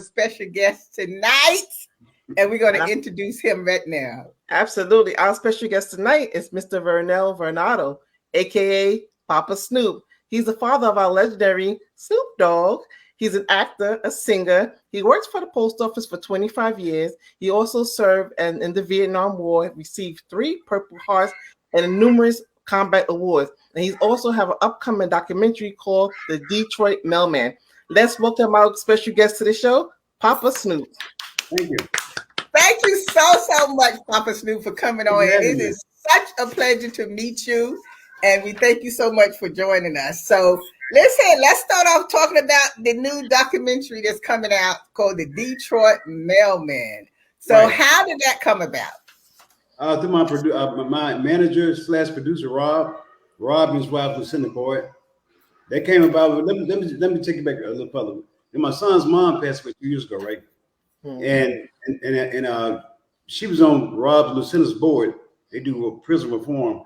special guest tonight, and we're going to introduce him right now. Absolutely. Our special guest tonight is Mr. Vernell Vernado, aka Papa Snoop. He's the father of our legendary Snoop Dogg. He's an actor, a singer. He works for the post office for 25 years. He also served in the Vietnam War, received 3 Purple Hearts and numerous combat awards. And he also have an upcoming documentary called The Detroit Mailman. Let's welcome our special guest to the show, Papa Snoop. Thank you. Thank you so much, Papa Snoop, for coming on. It is such a pleasure to meet you, and we thank you so much for joining us. So listen, let's start off talking about the new documentary that's coming out called The Detroit Mailman. So how did that come about? Through my manager / producer, Rob and his wife, Lucinda Boyd. That came about. Let me take it back a little further. And my son's mom passed away 2 years ago, right? Mm-hmm. And she was on Rob and Lucinda's board. They do prison reform,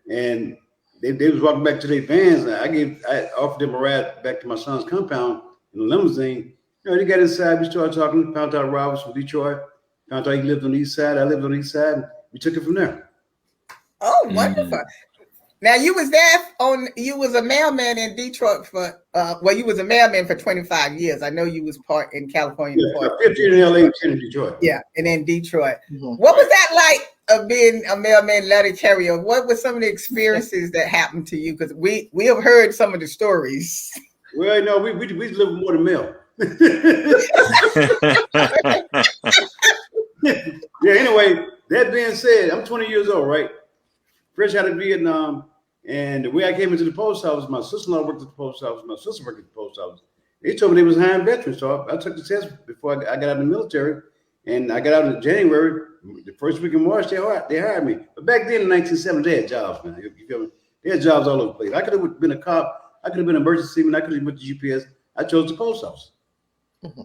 and they was walking back to their vans. I offered them a ride back to my son's compound in a limousine. You know, they got inside. We started talking. Found out Rob was from Detroit. Found out he lived on the east side. I lived on the east side. And we took it from there. Oh, wonderful! Now you was there you was a mailman in Detroit for you was a mailman for 25 years. I know you was part in California. Yeah, 15 in LA, 10 in Detroit. Yeah, and in Detroit. Mm-hmm. What was that like of being a mailman letter carrier? What were some of the experiences that happened to you? Because we have heard some of the stories. Well, no, we deliver more than mail. Yeah, anyway, that being said, I'm 20 years old, right? Fresh out of Vietnam, and the way I came into the post office, my sister-in-law worked at the post office, my sister worked at the post office. They told me they was hiring veterans, so I took the test before I got out of the military, and I got out in January. The first week in March, they hired me. But back then in 1970, they had jobs, man. You feel me? They had jobs all over the place. I could have been a cop. I could have been an emergency man. I could have went to UPS. I chose the post office. Mm-hmm.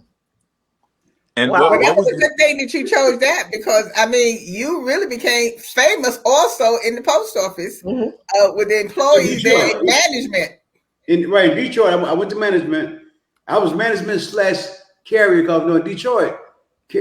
And wow, that was a good thing that you chose that, because I mean, you really became famous also in the post office with the employees there in management. In Detroit, I went to management. I was management / carrier, because in Detroit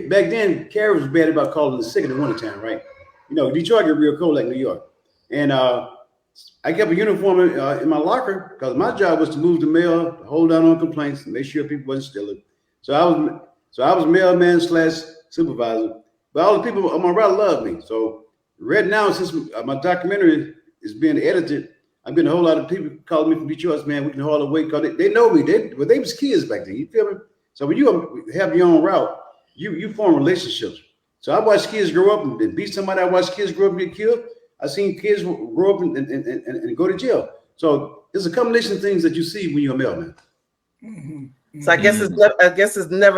back then, carriers was bad about calling the sick in the wintertime, right? You know, Detroit get real cold like New York, and I kept a uniform in my locker because my job was to move the mail, hold down on complaints, and make sure people wasn't stealing. So I was mailman / supervisor, but all the people on my route loved me. So right now, since my documentary is being edited, I'm getting a whole lot of people calling me from Detroit, man, we can haul away, because they know me. They was kids back then, you feel me? So when you have your own route, you form relationships. So I watched kids grow up and beat somebody. I watched kids grow up and get killed. I seen kids grow up and go to jail. So it's a combination of things that you see when you're a mailman. Mm-hmm. So I guess it's never